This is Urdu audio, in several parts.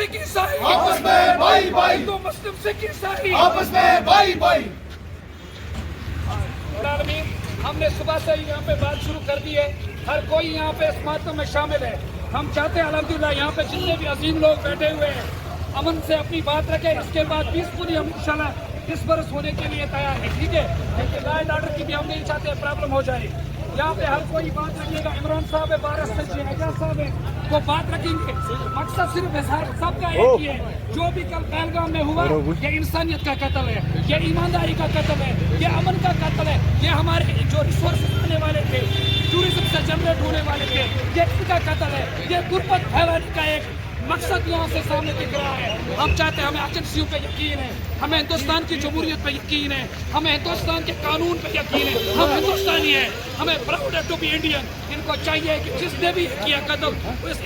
سکھ عیسائی آپس میں بھائی بھائی، ہندو مسلم سکھ عیسائی آپس میں بھائی بھائی. عالمین، ہم نے صبح سے ہی یہاں پہ بات شروع کر دی ہے. ہر کوئی یہاں پہ اس ماتم میں شامل ہے. ہم چاہتے ہیں الحمدللہ یہاں پہ جتنے بھی عظیم لوگ بیٹھے ہوئے ہیں امن سے اپنی بات رکھیں. اس کے بعد پیسفلی ہم انشاءاللہ ڈسپرس ہونے کے لیے تیار ہیں. ٹھیک ہے، لیکن لا اینڈ آرڈر کی بھی ہم نہیں چاہتے پرابلم ہو جائے. یہاں پہ ہر کوئی بات رکھے گا. عمران صاحب ہے، بارہ سے اعجاز صاحب ہے، وہ بات رکھیں گے. مقصد صرف اظہار سب کا ایک ہی ہے. جو بھی کل پہلگام میں ہوا یہ انسانیت کا قتل ہے، یہ ایمانداری کا قتل ہے، یہ امن کا قتل ہے. یہ ہمارے جو ریسورسز آنے والے تھے، ٹورزم سے جنریٹ ہونے والے تھے، یہ ان کا قتل ہے. یہ غربت پھیلانے کا ایک مقصد یہاں سے سامنے دکھ رہا ہے. ہم چاہتے ہیں، ہمیں ایجنسیوں پہ یقین ہے، ہمیں ہندوستان کی جمہوریت پہ یقین ہے، ہمیں ہندوستان کے قانون پہ یقین ہے. ہم ہندوستانی ہیں، ہمیں پراؤڈ ہے ٹو بی انڈین. ان کو چاہیے کہ جس نے بھی کیا قدم اس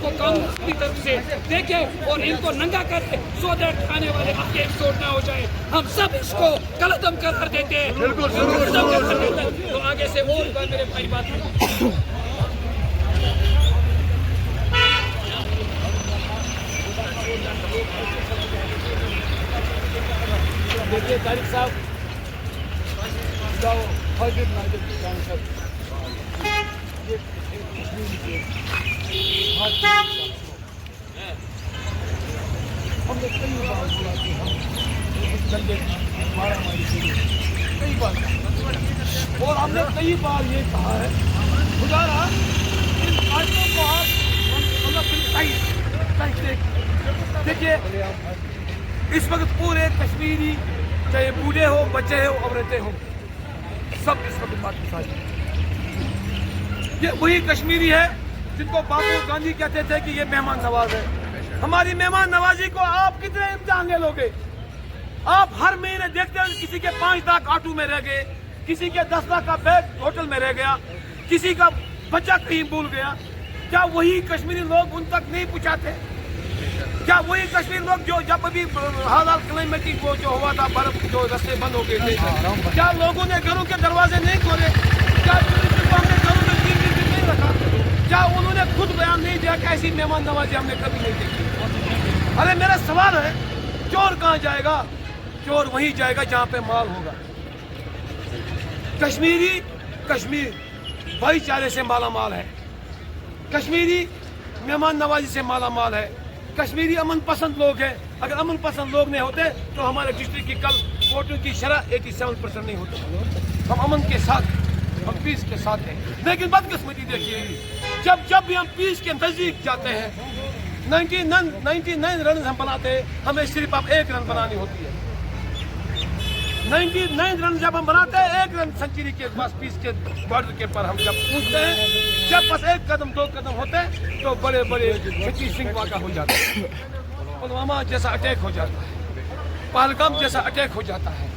کو قانون کی طرف سے دیکھے اور ان کو ننگا کرے، سو دیٹ آنے والے آگے ایپیسوڈ نہ ہو جائے. ہم سب اس کو قلعدم قرار دیتے ہیں. تو آگے سے اور میرے بھائی بات کریں. دیکھیے طارق صاحب، جاؤ حاضر ناظر جان صاحب، ہم نے کئی بار بولا کہ ہم جنگے مارا ماری کے لیے کئی بار، اور ہم نے کئی بار یہ کہا ہے خدا رہا ان قاتلوں کو آپ دیکھیے. اس وقت پورے کشمیری، چاہے بوڑھے ہو، بچے ہو، عورتیں ہوں، سب اس وقت پاکستانی. یہ وہی کشمیری ہے جن کو بابو گاندھی کہتے تھے کہ یہ مہمان نواز ہے. ہماری مہمان نوازی کو آپ کتنے امتحان لے لو گے؟ آپ ہر مہینے دیکھتے ہیں کسی کے 5 لاکھ آٹو میں رہ گئے، کسی کے 10 لاکھ کا بیگ ہوٹل میں رہ گیا، کسی کا بچہ کہیں بھول گیا. کیا وہی کشمیری لوگ ان تک نہیں پہنچاتے؟ کیا وہی کشمیر لوگ جو جب ابھی حالات کلیمیٹی کو جو ہوا تھا، برف جو رستے بند ہو گئے تھے، کیا لوگوں نے گھروں کے دروازے نہیں کھولے؟ کیا ہم نے گھروں میں 3 دن نہیں رکھا؟ کیا انہوں نے خود بیان نہیں دیا کہ ایسی مہمان نوازی ہم نے کبھی نہیں دیکھی؟ ارے میرا سوال ہے، چور کہاں جائے گا؟ چور وہیں جائے گا جہاں پہ مال ہوگا. کشمیر بھائی چارے سے مالا مال ہے، کشمیری مہمان نوازی سے مالا مال ہے، کشمیری امن پسند لوگ ہیں. اگر امن پسند لوگ نہیں ہوتے تو ہمارے ڈسٹرکٹ کی کل ووٹوں کی شرح 87% نہیں ہوتی. ہم امن کے ساتھ، ہم پیس کے ساتھ ہیں. لیکن بدقسمتی دیکھیے، جب بھی ہم پیس کے نزدیک جاتے ہیں، 99 رنز ہم بناتے ہیں، ہمیں صرف اب 1 رن بنانی ہوتی ہے. 99 رن جب ہم بناتے ہیں، 1 رن سنچری کے پاس پیس کے بارڈر کے پر ہم جب پہنچتے ہیں، جب بس 1 قدم 2 قدم ہوتے ہیں تو بڑے بڑے چھٹی سنگھ واقع ہو جاتے ہیں. پلوامہ جیسا اٹیک ہو جاتا ہے، پہلگام جیسا اٹیک ہو جاتا ہے.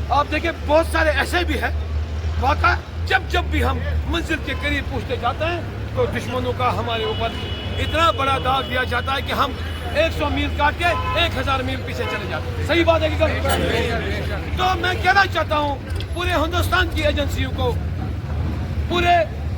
آپ دیکھیں بہت سارے ایسے بھی ہیں واقع. جب بھی ہم منزل کے قریب پہنچتے جاتے ہیں تو دشمنوں کا ہمارے اوپر اتنا بڑا داغ دیا جاتا ہے کہ ہم 100 میل کاٹ کے 1000 میل پیچھے چلے جاتے ہیں. صحیح بات ہے کہ غلط؟ تو میں کہنا چاہتا ہوں پورے ہندوستان کی ایجنسیوں کو، پورے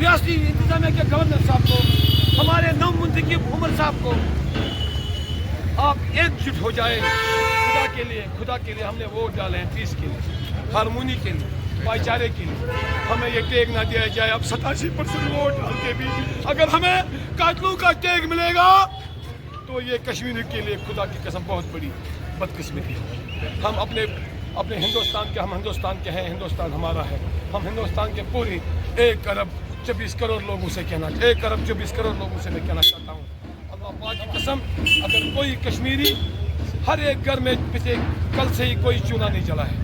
ریاستی انتظامیہ کے گورنر صاحب کو، ہمارے نو منتخب عمر صاحب کو، آپ ایک جٹ ہو جائے. خدا کے لیے ہم نے ووٹ ڈالے ہیں، پیس کے لیے، ہارمونی کے لیے، بھائی چارے کے لیے. ہمیں یہ ٹیگ نہ دیا جائے. اب 87% ووٹ ڈال کے بھی اگر ہمیں قاتلوں کا ٹیگ ملے گا تو یہ کشمیر کے لیے خدا کی قسم بہت بڑی بدقسمتی ہے. ہم اپنے ہندوستان کے ہیں، ہندوستان ہمارا ہے. ہم ہندوستان کے پوری 1 ارب 24 کروڑ لوگوں سے کہنا، 1 ارب 24 کروڑ لوگوں سے میں کہنا چاہتا ہوں، اللہ پاک کی قسم، اگر کوئی کشمیری، ہر ایک گھر میں پچھلے کل سے ہی کوئی چولہا نہیں جلا ہے.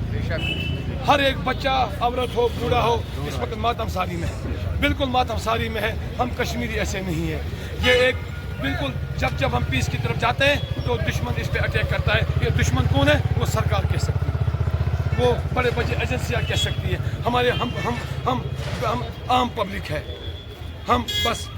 ہر ایک بچہ، عورت ہو، بوڑھا ہو، اس وقت ماتم ساری میں ہے، بالکل ماتم ساری میں ہے. ہم کشمیری ایسے نہیں ہیں. یہ ایک بالکل جب ہم پیس کی طرف جاتے ہیں تو دشمن اس پہ اٹیک کرتا ہے. یہ دشمن کون ہے؟ وہ سرکار کہہ سکتی ہے، وہ بڑے بڑے ایجنسیاں کہہ سکتی ہے. ہمارے ہم عام پبلک ہے. ہم بس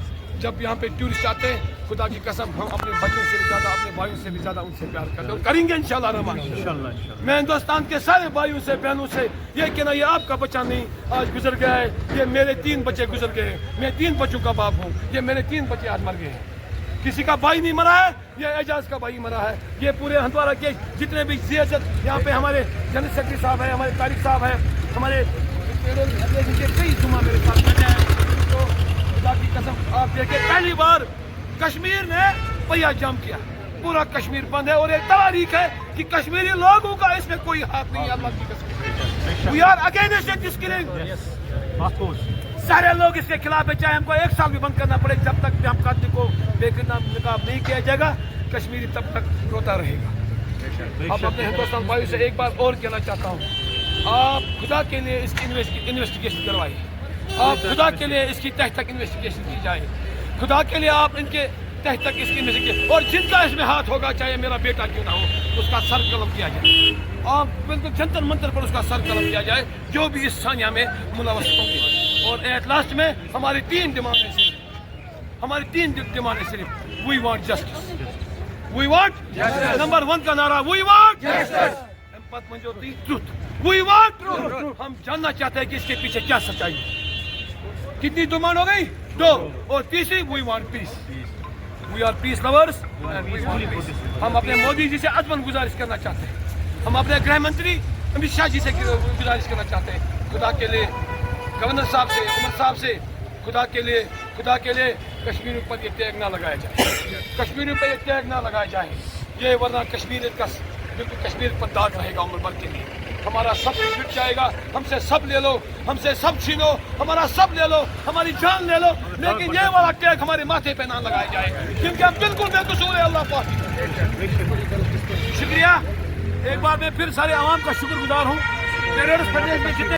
جب یہاں پہ ٹورسٹ آتے ہیں، خدا کی قسم ہم اپنے بچوں سے بھی زیادہ، اپنے بھائیوں سے بھی زیادہ ان سے پیار کرتے ہیں اور کریں گے انشاءاللہ الرحمن. میں ہندوستان کے سارے بھائیوں سے، بہنوں سے یہ کہنا، یہ آپ کا بچہ نہیں آج گزر گیا ہے، یہ میرے 3 بچے گزر گئے ہیں. میں 3 بچوں کا باپ ہوں. یہ میرے 3 بچے آج مر گئے ہیں. کسی کا بھائی نہیں مرا ہے, یہ اعجاز کا بھائی مرا ہے. یہ پورے ہندوارہ کے جتنے بھی سیاست یہاں پہ ہمارے جنرل سیکرٹری صاحب ہیں, ہمارے طارق صاحب ہیں, ہمارے کئی جمعہ میرے ساتھ بیٹھے ہیں. تو خدا کی قسم آپ دیکھیں پہلی بار کشمیر نے پہیا جام کیا, پورا کشمیر بند ہے, اور ایک تاریخ ہے کہ کشمیری لوگوں کا اس میں کوئی ہاتھ نہیں ہے. اللہ کی قسم we are against this killing. سارے لوگ اس کے خلاف ہے, چاہے ہم کو 1 سال بھی بند کرنا پڑے, جب تک ہم قاتل کو بے نقاب نہیں کیا جائے گا کشمیری تب تک روتا رہے گا. اب اپنے ہندوستان بھائیوں سے ایک بات اور کہنا چاہتا ہوں, آپ خدا کے لیے اس کی انویسٹیگیشن کروائیے, آپ خدا کے لیے اس کی تہ تک انویسٹیگیشن کی جائے, خدا کے لیے آپ ان کے تہ تک اس کی انویسٹیگیشن, اور جن کا اس میں ہاتھ ہوگا چاہے میرا بیٹا کیوں نہ ہو اس کا سر قلم کیا جائے, آپ بالکل جنتر منتر پر اس کا سر قلم کیا جائے جو بھی اس ثانیہ میں ملوث ہوں گے. اور ایٹ لاسٹ میں ہماری 3 ڈیمانڈیں صرف, ہماری 3 ڈیمانڈیں صرف, we want justice, we want number 1 کا نعرہ وی وانٹ پت منجوتی ٹروتھ, وی وانٹ ٹروتھ. ہم جاننا چاہتے ہیں کہ اس کے پیچھے کیا سچائی ہے. کتنی ڈیمانڈ ہو گئی؟ 2, اور تیسری we want peace. We are peace lovers. ہم اپنے مودی جی سے عزماً گزارش کرنا چاہتے ہیں, ہم اپنے گرہ منتری امت شاہ جی سے گزارش کرنا چاہتے ہیں, خدا کے لیے گورنر صاحب سے, عمر صاحب سے, خدا کے لیے کشمیریوں پر یہ ٹیگ نہ لگایا جائے, کشمیریوں پر یہ ٹیگ نہ لگایا جائے, یہ ورنہ کشمیریت کا بالکل کشمیر پر داغ رہے گا عمر بھر کے لیے. ہمارا سب مٹ جائے گا, ہم سے سب لے لو, ہم سے سب چھینو, ہمارا سب لے لو, ہماری جان لے لو, لیکن یہ والا ٹیگ ہمارے ماتھے پہ نہ لگایا جائے, کیونکہ ہم بالکل بے قصور ہے. اللہ پاک شکریہ. ایک بار میں پھر سارے عوام کا شکر گزار ہوں. ٹیررسٹ پردیش میں جتنے